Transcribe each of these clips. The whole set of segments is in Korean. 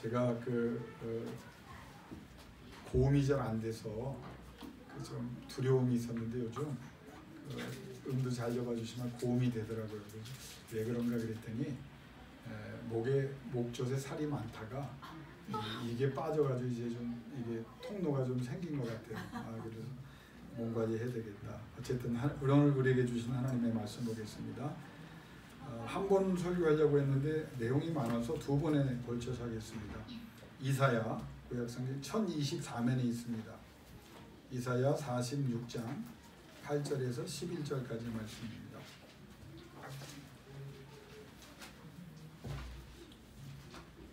제가 고음이 잘 안 돼서 좀 두려움이 있었는데 요즘 음도 잘 잡아주시면 고음이 되더라고요. 왜 그런가 그랬더니 목에 목젖에 살이 많다가 이게 빠져가지고 이제 좀 이게 통로가 좀 생긴 것 같아요. 그래서 몸 관리해야 되겠다. 어쨌든 오늘 우리에게 주신 하나님의 말씀 보겠습니다. 한 번 설교하려고 했는데 내용이 많아서 두 번에 걸쳐서 하겠습니다. 이사야 구약성경 1024면에 있습니다. 이사야 46장 8절에서 11절까지 말씀입니다.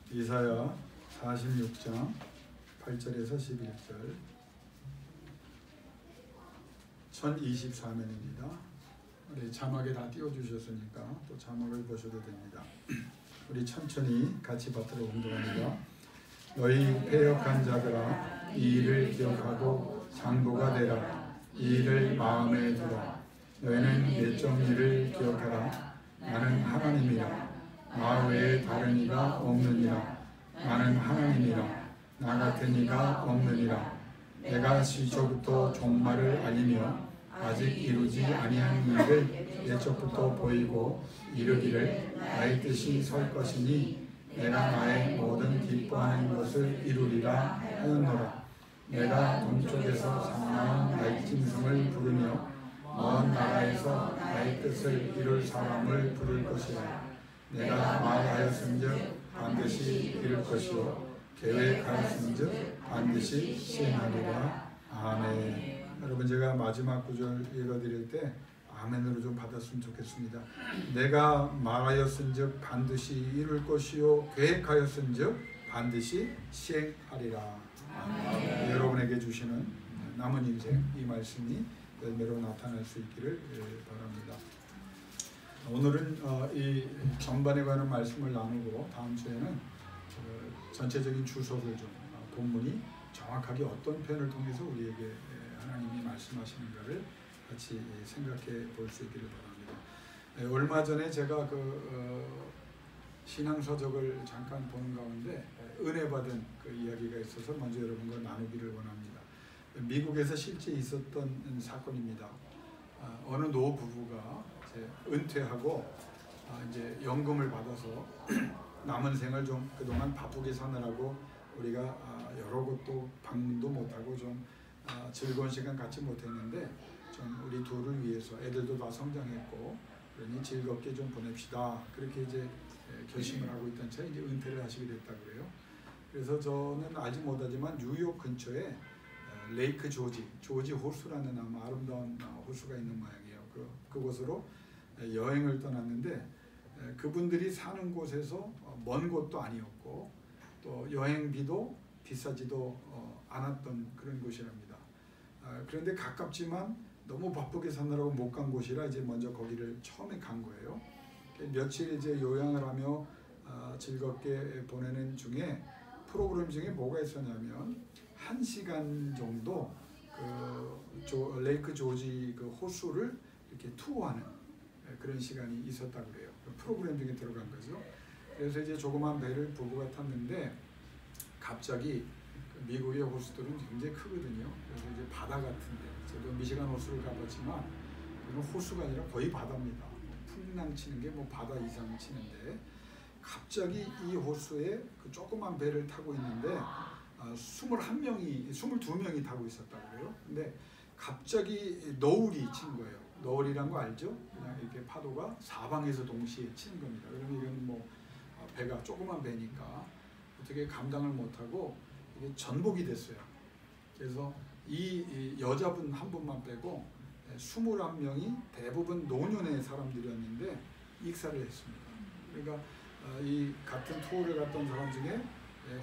이사야 46장 8절에서 11절 1024면입니다. 우리 자막에 다 띄워주셨으니까 또 자막을 보셔도 됩니다. 우리 천천히 같이 받들어 공동합니다. 너희 패역한 자들아 이 일을 기억하고 장도가 되라. 이 일을 마음에 두라. 너희는 내적 일을 기억하라. 나는 하나님이라. 나 외에 다른 이가 없느니라. 나는 하나님이라. 나 같은 이가 없느니라. 내가 시초부터 종말을 알리며 아직 이루지 아니한 일을 내적부터 보이고 이르기를 나의 뜻이 설 것이니 내가 나의 모든 기뻐하는 것을 이루리라 하였노라. 내가 동쪽에서 상나온 나의 짐승을 부르며 먼 나라에서 나의 뜻을 이룰 사람을 부를 것이라. 내가 말하였은즉 반드시 이룰 것이요 계획하였은즉 반드시 시행하리라. 아멘. 여러분, 제가 마지막 구절 읽어드릴 때 아멘으로 좀 받았으면 좋겠습니다. 내가 말하였은즉 반드시 이룰 것이요 계획하였은즉 반드시 시행하리라. 아멘. 여러분에게 주시는 남은 인생 이 말씀이 열매로 나타날 수 있기를 바랍니다. 오늘은 이 전반에 관한 말씀을 나누고 다음 주에는 전체적인 주석을 좀 본문이 정확하게 어떤 표현을 통해서 우리에게 하나님이 말씀하시는가를 같이 생각해 볼 수 있기를 바랍니다. 얼마 전에 제가 신앙서적을 잠깐 보는 가운데 은혜 받은 그 이야기가 있어서 먼저 여러분과 나누기를 원합니다. 미국에서 실제 있었던 사건입니다. 어느 노부부가 이제 은퇴하고 이제 연금을 받아서 남은 생을 좀 그동안 바쁘게 사느라고 우리가 여러 곳도 방문도 못하고 좀 즐거운 시간 갖지 못했는데 좀 우리 둘을 위해서 애들도 다 성장했고 그러니 즐겁게 좀 보냅시다. 그렇게 이제 결심을 하고 있던 차에 이제 은퇴를 하시게 됐다고 그래요. 그래서 저는 알지 못하지만 뉴욕 근처에 레이크 조지 호수라는 아마 아름다운 호수가 있는 모양이에요. 그곳으로 여행을 떠났는데 그분들이 사는 곳에서 먼 곳도 아니었고 또 여행비도 비싸지도 않았던 그런 곳이랍니다. 그런데 가깝지만 너무 바쁘게 사느라고 못 간 곳이라 이제 먼저 거기를 처음에 간 거예요. 며칠 이제 요양을 하며 즐겁게 보내는 중에 프로그램 중에 뭐가 있었냐면 1시간 정도 레이크 조지 그 호수를 이렇게 투어하는 그런 시간이 있었다고 그래요. 프로그램 중에 들어간 거죠. 그래서 이제 조그만 배를 부부가 탔는데 갑자기 미국의 호수들은 굉장히 크거든요. 그래서 이제 바다 같은데 저도 미시간 호수를 가봤지만 그건 호수가 아니라 거의 바다입니다. 풍랑 치는 게 뭐 바다 이상 치는데 갑자기 이 호수에 그 조그만 배를 타고 있는데 22명이 타고 있었다고 그래요. 근데 갑자기 너울이 친 거예요. 너울이란 거 알죠? 그냥 이렇게 파도가 사방에서 동시에 치는 겁니다. 그러면 이건 뭐 배가 조그만 배니까 어떻게 감당을 못하고 이게 전복이 됐어요. 그래서 이 여자분 한 분만 빼고 21명이 대부분 노년의 사람들이었는데 익사를 했습니다. 그러니까 이 같은 투어를 갔던 사람 중에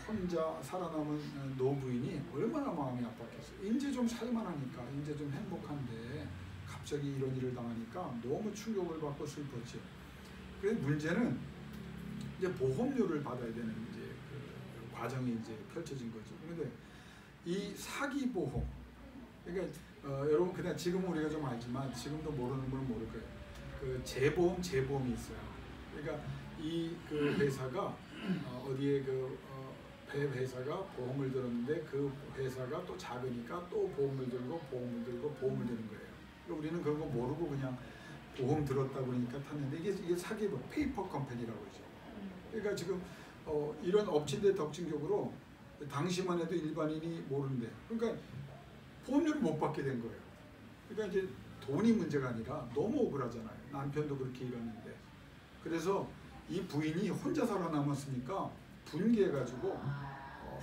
혼자 살아남은 노부인이 얼마나 마음이 아팠겠어요. 이제 좀 살만하니까, 이제 좀 행복한데 갑자기 이런 일을 당하니까 너무 충격을 받고 슬펐죠. 그래서 문제는 이제 보험료를 받아야 되는 이제 그 과정이 이제 펼쳐진 거죠. 그런데 이 사기 보험, 그러니까 여러분 그냥 지금 우리가 좀 알지만 지금도 모르는 분은 모를 거예요. 그 재보험이 있어요. 그러니까 이 그 회사가 어디에 회사가 보험을 들었는데 그 회사가 또 작으니까 또 보험을 들고 보험을 들고 보험을 드는 거예요. 우리는 그런 거 모르고 그냥 보험 들었다 그러니까 탔는데 이게 사기 페이퍼 컴퍼니라고 그러죠. 그러니까 지금 이런 엎친데 덮친격으로 당시만 해도 일반인이 모르는데 그러니까 보험료를 못 받게 된 거예요. 그러니까 이제 돈이 문제가 아니라 너무 억울하잖아요. 남편도 그렇게 일었는데. 그래서 이 부인이 혼자 살아남았으니까 분개해가지고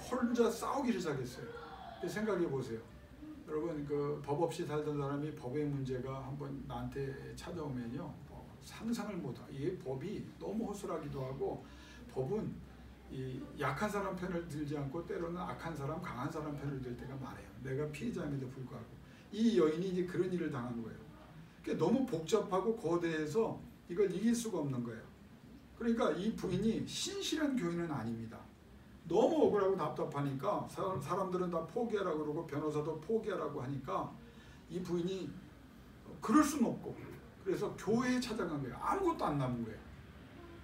혼자 싸우기를 시작했어요. 생각해 보세요. 여러분 그 법 없이 살던 사람이 법의 문제가 한번 나한테 찾아오면요 상상을 못하고 이 법이 너무 허술하기도 하고 법은 이 약한 사람 편을 들지 않고 때로는 악한 사람 강한 사람 편을 들 때가 많아요. 내가 피해자임에도 불구하고 이 여인이 이제 그런 일을 당한 거예요. 그러니까 너무 복잡하고 거대해서 이걸 이길 수가 없는 거예요. 그러니까 이 부인이 신실한 교인은 아닙니다. 너무 억울하고 답답하니까 사람들은 다 포기하라고 그러고 변호사도 포기하라고 하니까 이 부인이 그럴 수는 없고 그래서 교회에 찾아간 거예요. 아무것도 안 남은 거예요.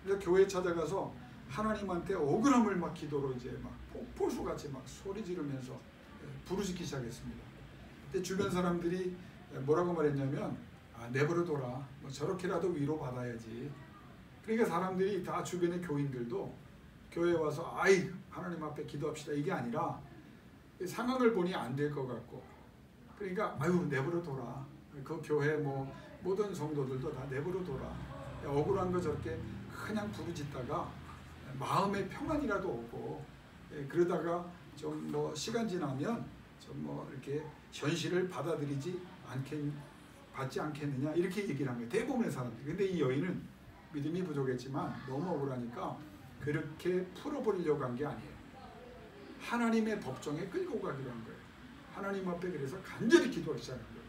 그래서 교회에 찾아가서 하나님한테 억울함을 막 기도로 이제 막 폭포수같이 막 소리 지르면서 부르짖기 시작했습니다. 근데 주변 사람들이 뭐라고 말했냐면 내버려둬라. 뭐 저렇게라도 위로받아야지. 그러니까 사람들이 다 주변의 교인들도 교회에 와서 하나님 앞에 기도합시다 이게 아니라 상황을 보니 안 될 것 같고 그러니까 내버려둬라. 그 교회 뭐 모든 성도들도 다 내버려둬라. 억울한 거 저렇게 그냥 부르짖다가 마음의 평안이라도 오고 그러다가 좀 뭐 시간 지나면 좀 뭐 이렇게 현실을 받지 않겠느냐 이렇게 얘기를 한 거예요. 대부분의 사람들이. 근데 이 여인은 믿음이 부족했지만 너무 억울하니까 그렇게 풀어버리려고 한 게 아니에요. 하나님의 법정에 끌고 가기로 한 거예요. 하나님 앞에 그래서 간절히 기도하기 시작한 거예요.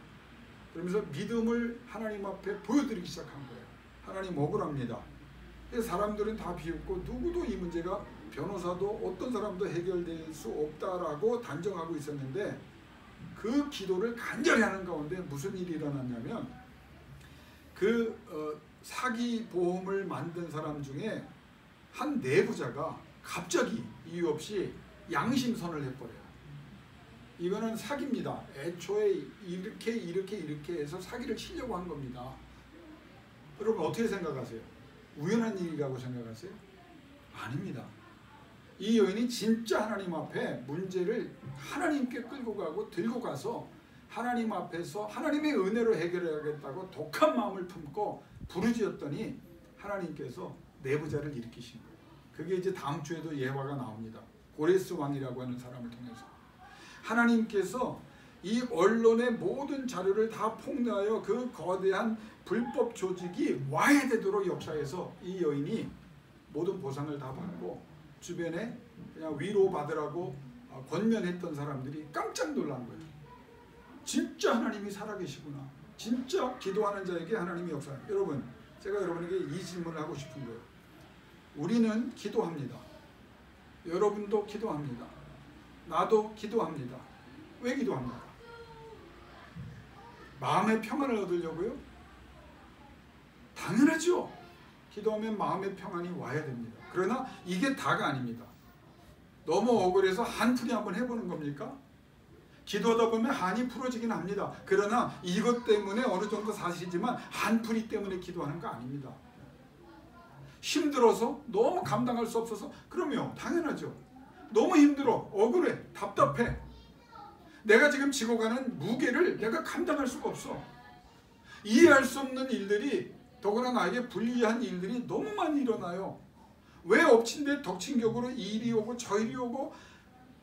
그러면서 믿음을 하나님 앞에 보여드리기 시작한 거예요. 하나님 억울합니다. 사람들은 다 비웃고 누구도 이 문제가 변호사도 어떤 사람도 해결될 수 없다라고 단정하고 있었는데 그 기도를 간절히 하는 가운데 무슨 일이 일어났냐면 사기 보험을 만든 사람 중에 한 내부자가 갑자기 이유 없이 양심선을 해버려요. 이거는 사기입니다. 애초에 이렇게 해서 사기를 치려고 한 겁니다. 여러분 어떻게 생각하세요? 우연한 일이라고 생각하세요? 아닙니다. 이 여인이 진짜 하나님 앞에 문제를 하나님께 끌고 가고 들고 가서 하나님 앞에서 하나님의 은혜로 해결해야겠다고 독한 마음을 품고 부르짖었더니 하나님께서 내부자를 일으키신 거예요. 그게 이제 다음 주에도 예화가 나옵니다. 고레스 왕이라고 하는 사람을 통해서 하나님께서 이 언론의 모든 자료를 다 폭로하여 그 거대한 불법 조직이 와해되도록 역사해서 이 여인이 모든 보상을 다 받고 주변에 그냥 위로받으라고 권면했던 사람들이 깜짝 놀란 거예요. 진짜 하나님이 살아계시구나. 진짜 기도하는 자에게 하나님이 역사해요. 여러분 제가 여러분에게 이 질문을 하고 싶은 거예요. 우리는 기도합니다. 여러분도 기도합니다. 나도 기도합니다. 왜 기도합니까? 마음의 평안을 얻으려고요? 당연하죠. 기도하면 마음의 평안이 와야 됩니다. 그러나 이게 다가 아닙니다. 너무 억울해서 한풀이 한번 해보는 겁니까? 기도하다 보면 한이 풀어지긴 합니다. 그러나 이것 때문에 어느 정도 사실이지만 한풀이 때문에 기도하는 거 아닙니다. 힘들어서 너무 감당할 수 없어서 그럼요 당연하죠. 너무 힘들어 억울해 답답해 내가 지금 지고 가는 무게를 내가 감당할 수가 없어. 이해할 수 없는 일들이 더구나 나에게 불리한 일들이 너무 많이 일어나요. 왜 엎친 데 덮친 격으로 이리 오고 저리 오고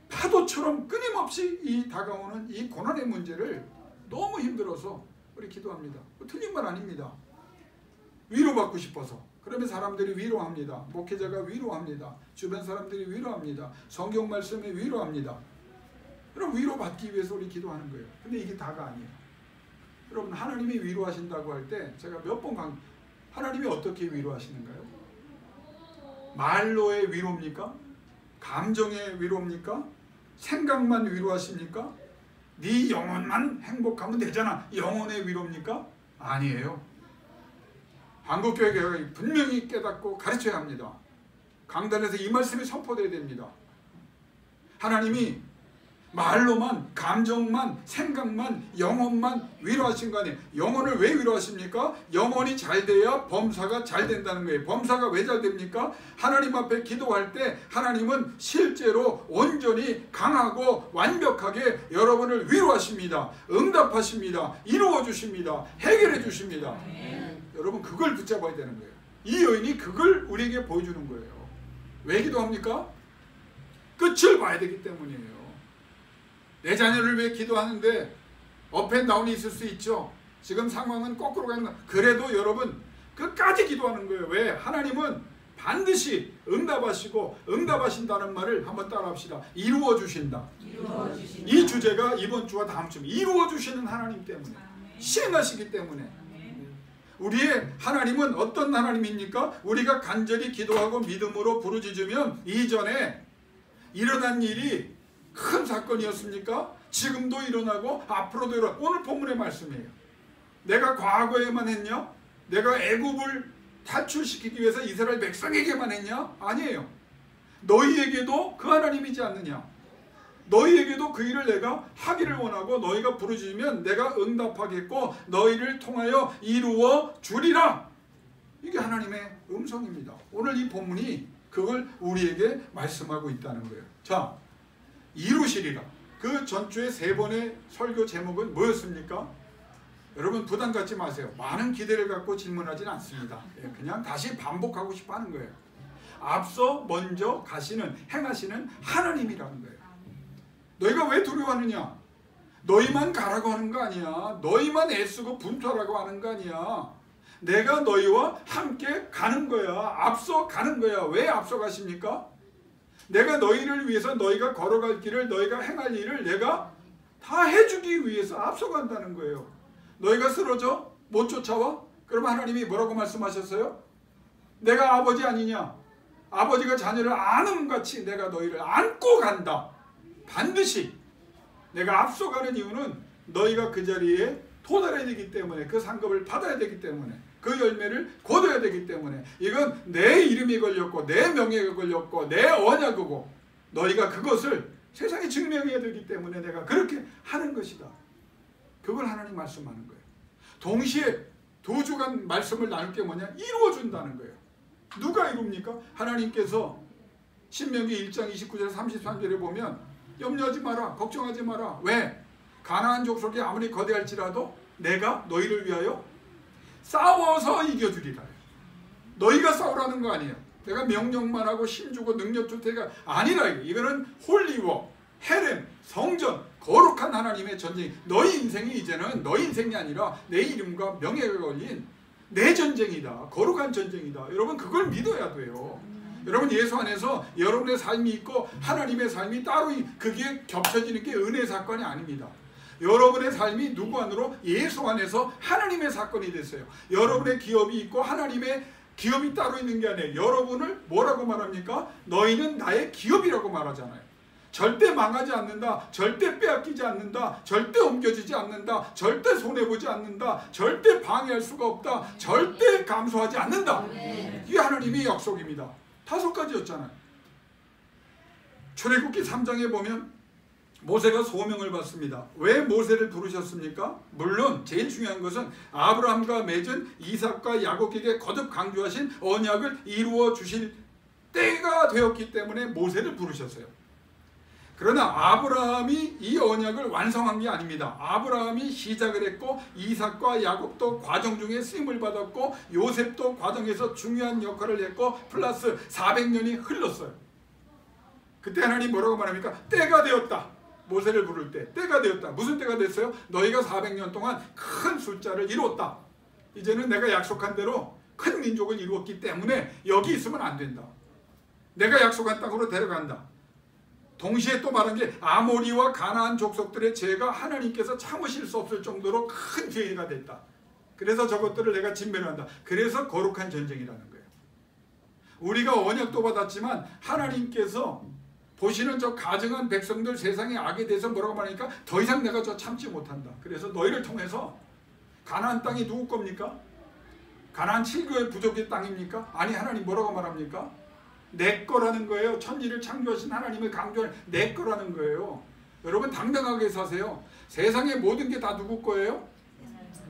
파도처럼 끊임없이 이 다가오는 이 고난의 문제를 너무 힘들어서 우리 기도합니다. 틀린 말 아닙니다. 위로받고 싶어서. 그러면 사람들이 위로합니다. 목회자가 위로합니다. 주변 사람들이 위로합니다. 성경 말씀에 위로합니다. 그럼 위로받기 위해서 우리 기도하는 거예요. 근데 이게 다가 아니에요. 여러분 하나님이 위로하신다고 할 때 제가 몇 번 하나님이 어떻게 위로하시는가요? 말로의 위로입니까? 감정의 위로입니까? 생각만 위로하십니까? 네 영혼만 행복하면 되잖아. 영혼의 위로입니까? 아니에요. 한국교회가 분명히 깨닫고 가르쳐야 합니다. 강단에서 이 말씀이 선포돼야 됩니다. 하나님이 말로만, 감정만, 생각만, 영혼만 위로하신 거 아니에요. 영혼을 왜 위로하십니까? 영혼이 잘 돼야 범사가 잘 된다는 거예요. 범사가 왜 잘 됩니까? 하나님 앞에 기도할 때 하나님은 실제로 온전히 강하고 완벽하게 여러분을 위로하십니다. 응답하십니다. 이루어 주십니다. 해결해 주십니다. 여러분 그걸 붙잡아야 되는 거예요. 이 여인이 그걸 우리에게 보여주는 거예요. 왜 기도합니까? 끝을 봐야 되기 때문이에요. 내 자녀를 위해 기도하는데 업앤다운이 있을 수 있죠. 지금 상황은 거꾸로 가는, 그래도 여러분 끝까지 기도하는 거예요. 왜? 하나님은 반드시 응답하시고, 응답하신다는 말을 한번 따라합시다. 이루어 주신다. 이 주제가 이번 주와 다음 주 이루어 주시는 하나님 때문에, 시행하시기 때문에. 우리의 하나님은 어떤 하나님입니까? 우리가 간절히 기도하고 믿음으로 부르짖으면 이전에 일어난 일이 큰 사건이었습니까? 지금도 일어나고 앞으로도 일어나고. 오늘 본문의 말씀이에요. 내가 과거에만 했냐? 내가 애굽을 탈출시키기 위해서 이스라엘 백성에게만 했냐? 아니에요. 너희에게도 그 하나님이지 않느냐? 너희에게도 그 일을 내가 하기를 원하고 너희가 부르짖으면 내가 응답하겠고 너희를 통하여 이루어 주리라. 이게 하나님의 음성입니다. 오늘 이 본문이 그걸 우리에게 말씀하고 있다는 거예요. 자, 이루시리라. 그 전주의 3번의 설교 제목은 뭐였습니까? 여러분 부담 갖지 마세요. 많은 기대를 갖고 질문하지는 않습니다. 그냥 다시 반복하고 싶어 하는 거예요. 앞서 먼저 가시는, 행하시는 하나님이라는 거예요. 너희가 왜 두려워하느냐? 너희만 가라고 하는 거 아니야. 너희만 애쓰고 분투하라고 하는 거 아니야. 내가 너희와 함께 가는 거야. 앞서 가는 거야. 왜 앞서 가십니까? 내가 너희를 위해서 너희가 걸어갈 길을, 너희가 행할 일을 내가 다 해주기 위해서 앞서간다는 거예요. 너희가 쓰러져? 못 쫓아와? 그러면 하나님이 뭐라고 말씀하셨어요? 내가 아버지 아니냐? 아버지가 자녀를 안음같이 내가 너희를 안고 간다. 반드시 내가 앞서가는 이유는 너희가 그 자리에 도달해야 되기 때문에, 그 상급을 받아야 되기 때문에, 그 열매를 거둬야 되기 때문에. 이건 내 이름이 걸렸고 내 명예가 걸렸고 내 언약이고 너희가 그것을 세상에 증명해야 되기 때문에 내가 그렇게 하는 것이다. 그걸 하나님 말씀하는 거예요. 동시에 두 주간 말씀을 나눌 게 뭐냐? 이루어준다는 거예요. 누가 이룹니까? 하나님께서 신명기 1장 29절 33절에 보면 염려하지 마라, 걱정하지 마라. 왜? 가나안 족속이 아무리 거대할지라도 내가 너희를 위하여 싸워서 이겨주리라. 너희가 싸우라는 거 아니에요. 내가 명령만 하고 힘주고 능력 줄 테니까 아니라. 이거는 홀리워, 헤렘, 성전, 거룩한 하나님의 전쟁. 너희 인생이 이제는 너희 인생이 아니라 내 이름과 명예가 걸린 내 전쟁이다. 거룩한 전쟁이다. 여러분 그걸 믿어야 돼요. 여러분 예수 안에서 여러분의 삶이 있고 하나님의 삶이 따로, 그게 겹쳐지는 게 은혜 사건이 아닙니다. 여러분의 삶이 누구 안으로? 예수 안에서 하나님의 사건이 됐어요. 여러분의 기업이 있고 하나님의 기업이 따로 있는 게 아니에요. 여러분을 뭐라고 말합니까? 너희는 나의 기업이라고 말하잖아요. 절대 망하지 않는다. 절대 빼앗기지 않는다. 절대 옮겨지지 않는다. 절대 손해보지 않는다. 절대 방해할 수가 없다. 절대 감소하지 않는다. 이게 하나님의 약속입니다. 5가지였잖아요. 출애굽기 3장에 보면 모세가 소명을 받습니다. 왜 모세를 부르셨습니까? 물론 제일 중요한 것은 아브라함과 맺은 이삭과 야곱에게 거듭 강조하신 언약을 이루어 주실 때가 되었기 때문에 모세를 부르셨어요. 그러나 아브라함이 이 언약을 완성한 게 아닙니다. 아브라함이 시작을 했고 이삭과 야곱도 과정 중에 쓰임을 받았고 요셉도 과정에서 중요한 역할을 했고 플러스 400년이 흘렀어요. 그때 하나님 뭐라고 말합니까? 때가 되었다. 모세를 부를 때 때가 되었다. 무슨 때가 됐어요? 너희가 400년 동안 큰 숫자를 이루었다. 이제는 내가 약속한 대로 큰 민족을 이루었기 때문에 여기 있으면 안 된다. 내가 약속한 땅으로 데려간다. 동시에 또 말한 게 아모리와 가나안 족속들의 죄가 하나님께서 참으실 수 없을 정도로 큰 죄가 됐다. 그래서 저것들을 내가 진멸한다. 그래서 거룩한 전쟁이라는 거예요. 우리가 언약도 받았지만 하나님께서 보시는 저 가증한 백성들 세상에 악에 대해서 뭐라고 말하니까 더 이상 내가 저 참지 못한다. 그래서 너희를 통해서 가나안 땅이 누구 겁니까? 가나안 7교의 부족의 땅입니까? 아니, 하나님 뭐라고 말합니까? 내 거라는 거예요. 천지를 창조하신 하나님을 강조하는 내 거라는 거예요. 여러분 당당하게 사세요. 세상의 모든 게 다 누구 거예요?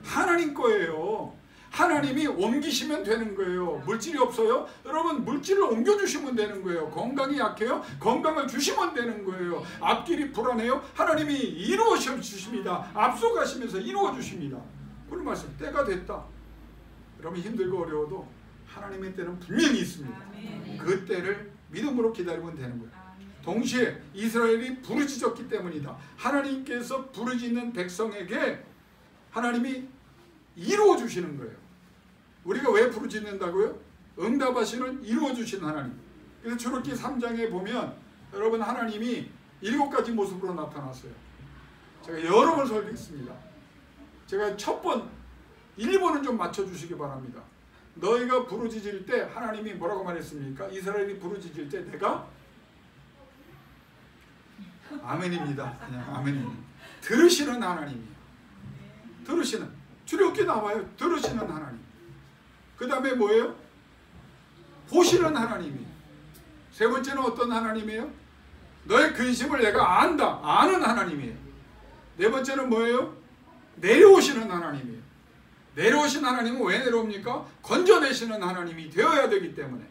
하나님 거예요. 하나님이 옮기시면 되는 거예요. 물질이 없어요? 여러분 물질을 옮겨주시면 되는 거예요. 건강이 약해요? 건강을 주시면 되는 거예요. 앞길이 불안해요? 하나님이 이루어 주십니다. 앞서가시면서 이루어 주십니다. 그런 말씀. 때가 됐다. 여러분 힘들고 어려워도 하나님의 때는 분명히 있습니다. 그 때를 믿음으로 기다리면 되는 거예요. 동시에 이스라엘이 부르짖었기 때문이다. 하나님께서 부르짖는 백성에게 하나님이 이루어 주시는 거예요. 우리가 왜 부르짖는다고요? 응답하시는 이루어 주신 하나님. 그래서 출애굽기 3장에 보면 여러분 하나님이 7가지 모습으로 나타났어요. 제가 여러 번 설교했습니다. 제가 첫 번 1번은 좀 맞춰주시기 바랍니다. 너희가 부르짖을 때 하나님이 뭐라고 말했습니까? 이스라엘이 부르짖을 때 내가 아멘입니다. 그냥 아멘입니다. 들으시는 하나님이에요. 들으시는. 출애굽기 나와요. 들으시는 하나님. 그 다음에 뭐예요? 보시는 하나님이에요. 세 번째는 어떤 하나님이에요? 너의 근심을 내가 안다. 아는 하나님이에요. 네 번째는 뭐예요? 내려오시는 하나님이에요. 내려오신 하나님은 왜 내려옵니까? 건져내시는 하나님이 되어야 되기 때문에.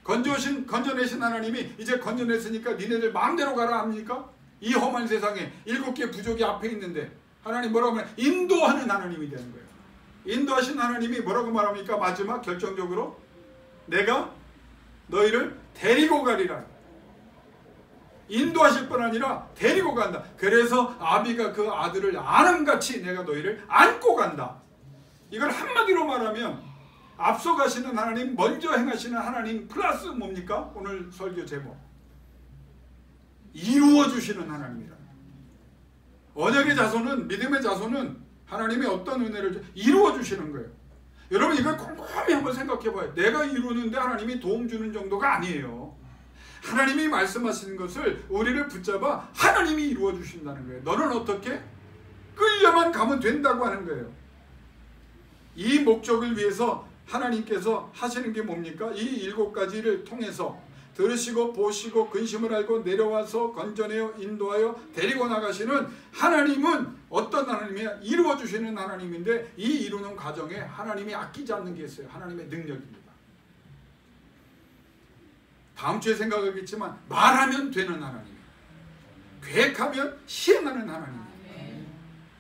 건져내신 하나님이 이제 건져냈으니까 니네들 마음대로 가라 합니까? 이 험한 세상에 7개 부족이 앞에 있는데 하나님 뭐라고 하면 인도하는 하나님이 되는 거예요. 인도하신 하나님이 뭐라고 말합니까? 마지막 결정적으로 내가 너희를 데리고 가리라. 인도하실 뿐 아니라 데리고 간다. 그래서 아비가 그 아들을 아는같이 내가 너희를 안고 간다. 이걸 한마디로 말하면 앞서 가시는 하나님, 먼저 행하시는 하나님 플러스 뭡니까? 오늘 설교 제목. 이루어 주시는 하나님이라. 언약의 자손은, 믿음의 자손은 하나님의 어떤 은혜를 이루어 주시는 거예요. 여러분 이걸 꼼꼼히 한번 생각해 봐요. 내가 이루는데 하나님이 도움 주는 정도가 아니에요. 하나님이 말씀하시는 것을 우리를 붙잡아 하나님이 이루어 주신다는 거예요. 너는 어떻게? 끌려만 가면 된다고 하는 거예요. 이 목적을 위해서 하나님께서 하시는 게 뭡니까? 이 7가지를 통해서 들으시고 보시고 근심을 알고 내려와서 건져내어 인도하여 데리고 나가시는 하나님은 어떤 하나님이야? 이루어 주시는 하나님인데 이 이루는 과정에 하나님이 아끼지 않는 게 있어요. 하나님의 능력입니다. 다음 주에 생각하겠지만 말하면 되는 하나님이에요. 계획하면 시행하는 하나님이에요.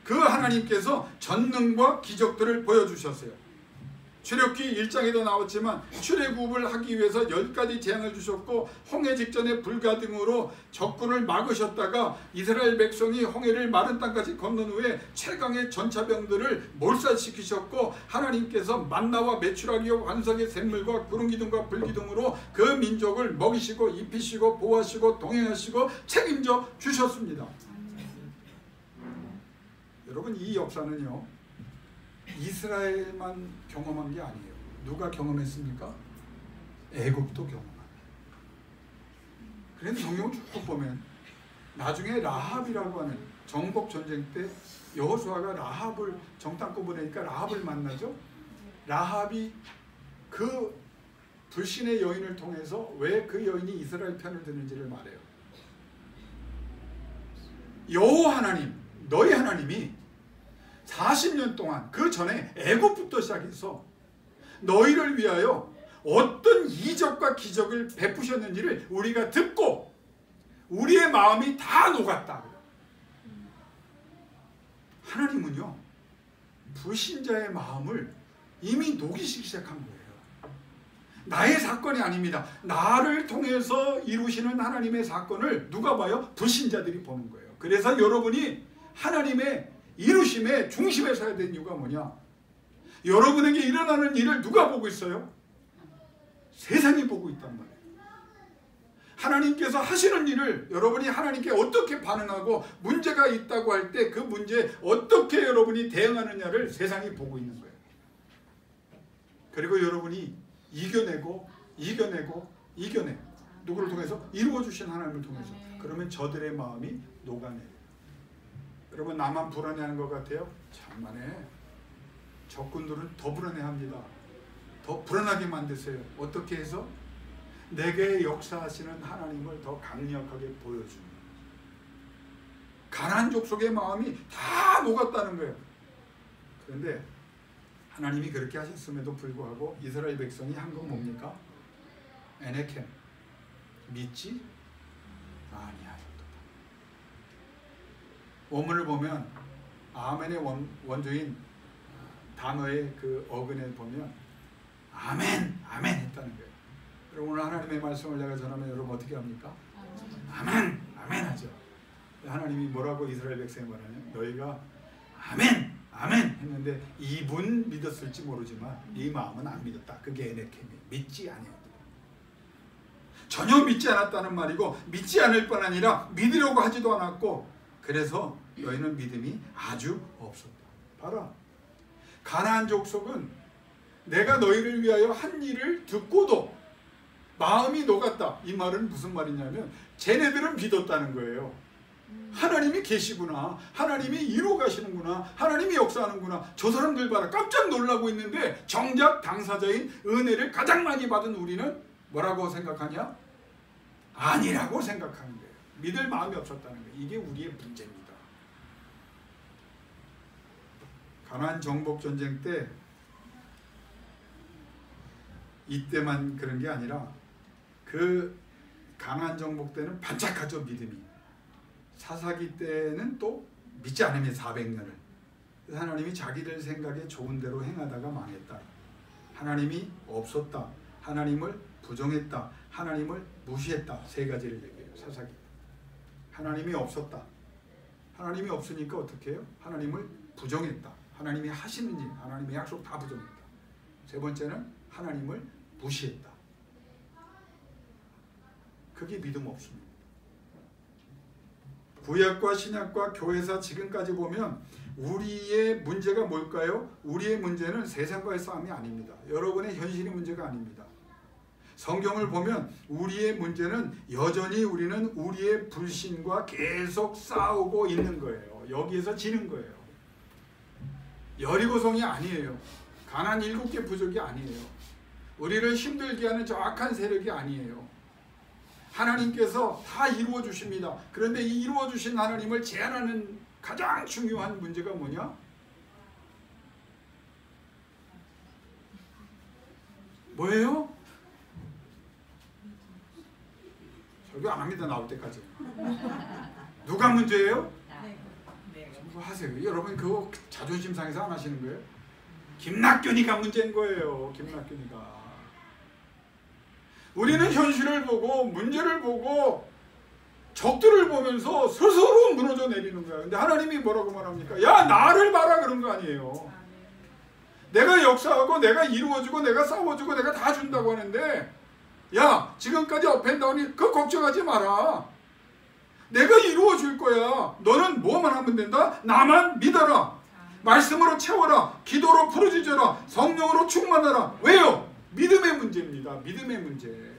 그 하나님께서 전능과 기적들을 보여주셨어요. 출애굽기 1장에도 나왔지만 출애굽을 하기 위해서 10가지 재앙을 주셨고 홍해 직전에 불과 등으로 적군을 막으셨다가 이스라엘 백성이 홍해를 마른 땅까지 건넌 후에 최강의 전차병들을 몰살시키셨고 하나님께서 만나와 메추라기와 환석의 샘물과 구름기둥과 불기둥으로 그 민족을 먹이시고 입히시고 보호하시고 동행하시고 책임져 주셨습니다. 여러분 이 역사는요 이스라엘만 경험한 게 아니에요. 누가 경험했습니까? 애굽도 경험합니다. 그래서 성경을 쭉 보면 나중에 라합이라고 하는 정복 전쟁 때 여호수아가 라합을 정탐꾼 보내니까 라합을 만나죠. 라합이 그 불신의 여인을 통해서 왜 그 여인이 이스라엘 편을 드는지를 말해요. 여호와 하나님, 너희 하나님이 40년 동안 그 전에 애굽부터 시작해서 너희를 위하여 어떤 이적과 기적을 베푸셨는지를 우리가 듣고 우리의 마음이 다 녹았다. 하나님은요 불신자의 마음을 이미 녹이시기 시작한 거예요. 나의 사건이 아닙니다. 나를 통해서 이루시는 하나님의 사건을 누가 봐요? 불신자들이 보는 거예요. 그래서 여러분이 하나님의 이루심의 중심에 서야 되는 이유가 뭐냐? 여러분에게 일어나는 일을 누가 보고 있어요? 세상이 보고 있단 말이에요. 하나님께서 하시는 일을 여러분이 하나님께 어떻게 반응하고 문제가 있다고 할 때 그 문제에 어떻게 여러분이 대응하느냐를 세상이 보고 있는 거예요. 그리고 여러분이 이겨내고 누구를 통해서? 이루어주신 하나님을 통해서. 그러면 저들의 마음이 녹아내요. 여러분 나만 불안해하는 것 같아요? 참만해. 적군들은 더 불안해합니다. 더 불안하게 만드세요. 어떻게 해서? 내게 역사하시는 하나님을 더 강력하게 보여줍니다. 가나안 족속의 마음이 다 녹았다는 거예요. 그런데 하나님이 그렇게 하셨음에도 불구하고 이스라엘 백성이 한 건 뭡니까? 에네켄, 믿지 아니하였도다. 원문을 보면 아멘의 원조인 단어의 그 어근에 보면 아멘, 아멘 했다는 거예요. 그럼 오늘 하나님의 말씀을 내가 전하면 여러분 어떻게 합니까? 아멘, 아멘 하죠. 하나님이 뭐라고 이스라엘 백성에 말하냐면 너희가 아멘, 아멘 했는데 입은 믿었을지 모르지만 네 마음은 안 믿었다. 그게 에네켄이에요. 믿지 아니었다. 전혀 믿지 않았다는 말이고 믿지 않을 뿐 아니라 믿으려고 하지도 않았고 그래서 너희는 믿음이 아주 없었다. 봐라. 가나안 족속은 내가 너희를 위하여 한 일을 듣고도 마음이 녹았다. 이 말은 무슨 말이냐면 쟤네들은 믿었다는 거예요. 하나님이 계시구나. 하나님이 이루어 가시는구나. 하나님이 역사하는구나. 저 사람들 봐라. 깜짝 놀라고 있는데 정작 당사자인 은혜를 가장 많이 받은 우리는 뭐라고 생각하냐? 아니라고 생각하는 거예요. 믿을 마음이 없었다는 거예요. 이게 우리의 문제입니다. 가나안 정복 전쟁 때 이때만 그런 게 아니라 그 가나안 정복 때는 반짝하죠. 믿음이. 사사기 때는 또 믿지 않으면 400년을 하나님이 자기들 생각에 좋은 대로 행하다가 망했다. 하나님이 없었다. 하나님을 부정했다. 하나님을 무시했다. 세 가지를 얘기해요. 사사기. 하나님이 없었다. 하나님이 없으니까 어떻게 해요? 하나님을 부정했다. 하나님이 하시는 일, 하나님의 약속 다 부정했다. 세 번째는 하나님을 무시했다. 그게 믿음 없습니다. 구약과 신약과 교회사 지금까지 보면 우리의 문제가 뭘까요? 우리의 문제는 세상과의 싸움이 아닙니다. 여러분의 현실의 문제가 아닙니다. 성경을 보면 우리의 문제는 여전히 우리는 우리의 불신과 계속 싸우고 있는 거예요. 여기에서 지는 거예요. 여리고성이 아니에요. 가나안 7개 부족이 아니에요. 우리를 힘들게 하는 저 악한 세력이 아니에요. 하나님께서 다 이루어 주십니다. 그런데 이 이루어 주신 하나님을 제한하는 가장 중요한 문제가 뭐냐? 뭐예요? 설교 안 합니다. 나올 때까지. 누가 문제예요? 전부 하세요. 여러분 그거 자존심 상해서 안 하시는 거예요? 김낙균이가 문제인 거예요. 김낙균이가. 우리는 현실을 보고 문제를 보고 적들을 보면서 스스로 무너져 내리는 거야. 근데 하나님이 뭐라고 말합니까? 야 나를 봐라 그런 거 아니에요. 내가 역사하고 내가 이루어주고 내가 싸워주고 내가 다 준다고 하는데 야 지금까지 업앤다운이 그거 걱정하지 마라. 내가 이루어줄 거야. 너는 뭐만 하면 된다? 나만 믿어라. 말씀으로 채워라. 기도로 부르짖어라. 성령으로 충만하라. 왜요? 믿음의 문제입니다. 믿음의 문제.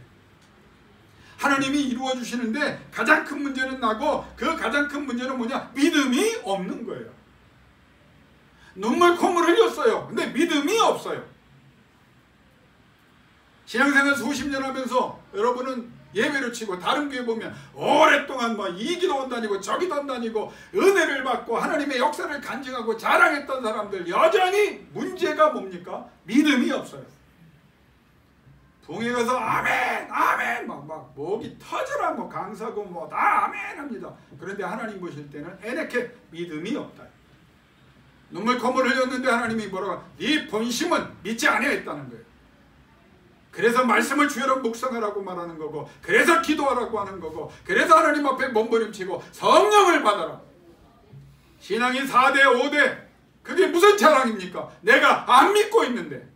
하나님이 이루어 주시는데 가장 큰 문제는 나고 그 가장 큰 문제는 뭐냐? 믿음이 없는 거예요. 눈물 콧물 흘렸어요. 근데 믿음이 없어요. 신앙생활 수십 년 하면서 여러분은 예배를 치고 다른 교회 보면 오랫동안 뭐 이 기도원 다니고 저기 돈 다니고 은혜를 받고 하나님의 역사를 간증하고 자랑했던 사람들 여전히 문제가 뭡니까? 믿음이 없어요. 동해 가서 아멘 아멘 막 목이 터져라 뭐 강사고 뭐 다 아멘 합니다. 그런데 하나님 보실 때는 에네케 믿음이 없다. 눈물 콧물 흘렸는데 하나님이 뭐라고 네 본심은 믿지 아니했다는 거예요. 그래서 말씀을 주여라 묵상하라고 말하는 거고 그래서 기도하라고 하는 거고 그래서 하나님 앞에 몸부림치고 성령을 받아라. 신앙이 4대 5대 그게 무슨 자랑입니까? 내가 안 믿고 있는데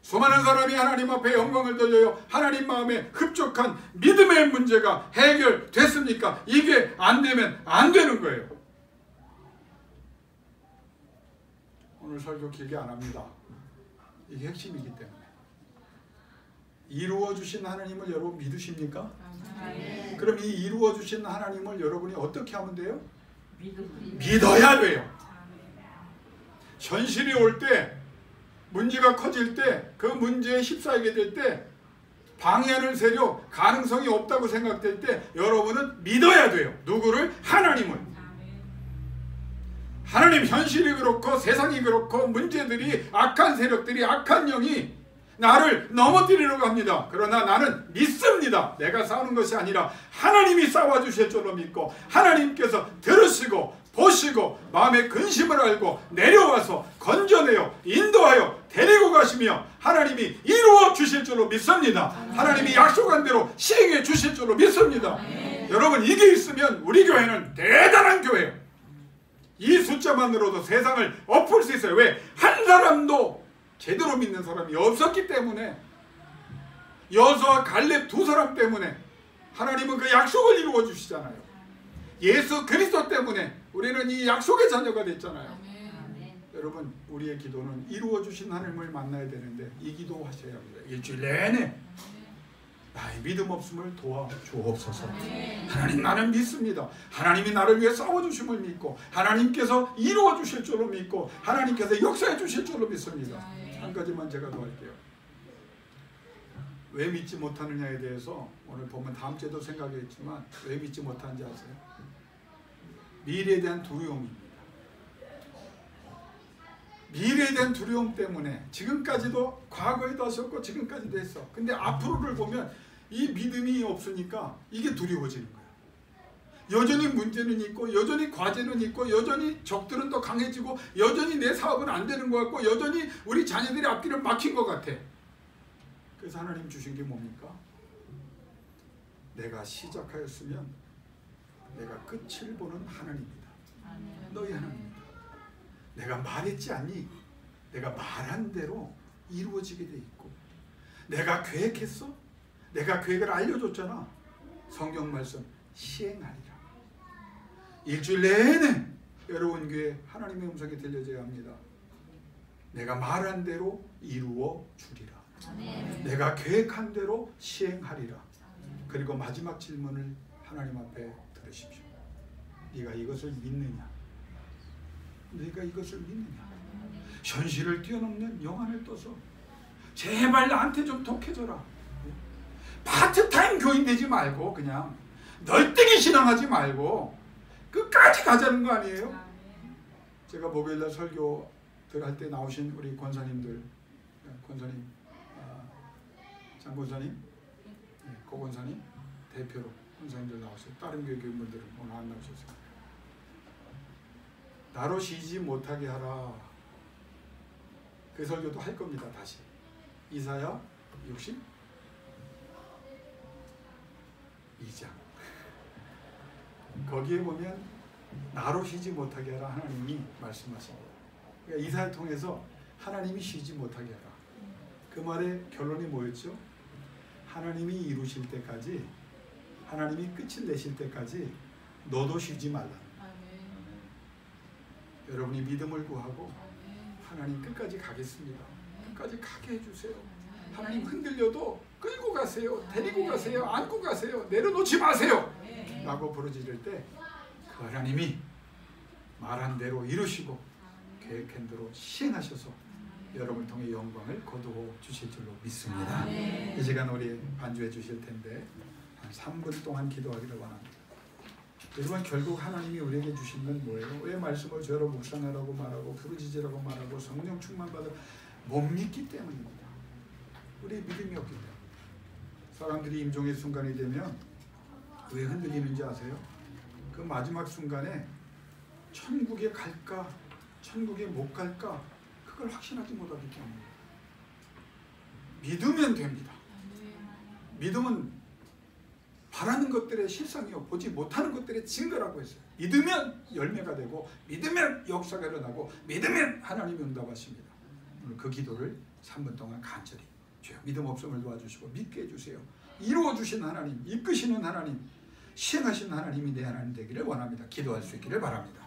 수많은 사람이 하나님 앞에 영광을 돌려요. 하나님 마음에 흡족한 믿음의 문제가 해결됐습니까? 이게 안 되면 안 되는 거예요. 오늘 설교 길게 안 합니다. 이게 핵심이기 때문에. 이루어 주신 하나님을 여러분 믿으십니까? 네. 그럼 이 이루어 주신 하나님을 여러분이 어떻게 하면 돼요? 믿어야 돼요. 현실이 올 때 문제가 커질 때 그 문제에 휩싸이게 될 때 방해하는 세력, 가능성이 없다고 생각될 때 여러분은 믿어야 돼요. 누구를? 하나님을. 하나님, 현실이 그렇고 세상이 그렇고 문제들이, 악한 세력들이, 악한 영이 나를 넘어뜨리려고 합니다. 그러나 나는 믿습니다. 내가 싸우는 것이 아니라 하나님이 싸워주실 줄로 믿고, 하나님께서 들으시고 보시고 마음의 근심을 알고 내려와서 건져내어 인도하여 데리고 가시며 하나님이 이루어 주실 줄로 믿습니다. 하나님이 약속한 대로 시행해 주실 줄로 믿습니다. 여러분, 이게 있으면 우리 교회는 대단한 교회예요. 이 숫자만으로도 세상을 엎을 수 있어요. 왜? 한 사람도 제대로 믿는 사람이 없었기 때문에, 여호수아와 갈렙 두 사람 때문에 하나님은 그 약속을 이루어 주시잖아요. 예수 그리스도 때문에 우리는 이 약속의 자녀가 됐잖아요. 여러분, 우리의 기도는 이루어 주신 하나님을 만나야 되는데 이 기도 하셔야 합니다. 일주일 내내 나의 믿음 없음을 도와 주옵소서. 하나님, 나는 믿습니다. 하나님이 나를 위해 싸워주심을 믿고 하나님께서 이루어 주실 줄로 믿고 하나님께서 역사해 주실 줄로 믿습니다. 한 가지만 제가 더 할게요. 왜 믿지 못하느냐에 대해서 오늘 보면 다음 주에도 생각했지만 왜 믿지 못하는지 아세요? 미래에 대한 두려움입니다. 미래에 대한 두려움 때문에 지금까지도 과거에도 하셨고 지금까지도 했어. 근데 앞으로를 보면 이 믿음이 없으니까 이게 두려워지는 거예요. 여전히 문제는 있고 여전히 과제는 있고 여전히 적들은 더 강해지고 여전히 내 사업은 안 되는 것 같고 여전히 우리 자녀들의 앞길을 막힌 것 같아. 그래서 하나님 주신 게 뭡니까? 내가 시작하였으면 내가 끝을 보는 하나님이다. 너희 하나님이다. 내가 말했지 않니? 내가 말한 대로 이루어지게 돼 있고, 내가 계획했어? 내가 계획을 알려줬잖아. 성경 말씀 시행하리라. 일주일 내내 여러분 교회 하나님의 음성이 들려져야 합니다. 내가 말한 대로 이루어 주리라. 내가 계획한 대로 시행하리라. 그리고 마지막 질문을 하나님 앞에 들으십시오. 네가 이것을 믿느냐? 네가 이것을 믿느냐? 현실을 뛰어넘는 영안을 떠서 제발 나한테 좀 독해져라. 파트타임 교인 되지 말고 그냥 널뛰기 신앙하지 말고 끝까지 가자는 거 아니에요? 제가 목요일날 설교 들어갈 때 나오신 우리 권사님들, 권사님, 장권사님, 고권사님 대표로 권사님들 나오셨어요. 다른 교회 교인분들은 오늘 안 나오셨어요. 나로 쉬지 못하게 하라. 그 설교도 할 겁니다. 다시 이사야 62장 거기에 보면 나로 쉬지 못하게 하라 하나님이 말씀하십니다. 그러니까 이사야를 통해서 하나님이 쉬지 못하게 하라. 그 말의 결론이 뭐였죠? 하나님이 이루실 때까지, 하나님이 끝을 내실 때까지 너도 쉬지 말라. 여러분이 믿음을 구하고 하나님 끝까지 가겠습니다. 끝까지 가게 해주세요. 하나님 흔들려도 끌고 가세요. 데리고 가세요. 안고 가세요. 내려놓지 마세요. 라고 부르짖을 때 그 하나님이 말한 대로 이루시고 계획한 대로 시행하셔서 여러분을 통해 영광을 거두어 주실 줄로 믿습니다. 이 시간 우리 반주해 주실 텐데 한 3분 동안 기도하기를 원합니다. 여러분, 결국 하나님이 우리에게 주신 건 뭐예요? 왜 말씀을 저러 묵상하라고 말하고 부르짖으라고 말하고 성령 충만받아 못 믿기 때문입니다. 우리 믿음이 없기 때문에. 사람들이 임종의 순간이 되면 왜 흔들리는지 아세요? 그 마지막 순간에 천국에 갈까 천국에 못 갈까 그걸 확신하지 못하기 때문에. 믿으면 됩니다. 믿음은 바라는 것들의 실상이요 보지 못하는 것들의 증거라고 했어요. 믿으면 열매가 되고 믿으면 역사가 일어나고 믿으면 하나님이 응답하십니다. 오늘 그 기도를 3분 동안 간절히 주여 믿음 없음을 도와주시고 믿게 해주세요. 이루어주신 하나님, 이끄시는 하나님, 시행하신 하나님이 내 하나님 되기를 원합니다. 기도할 수 있기를 바랍니다.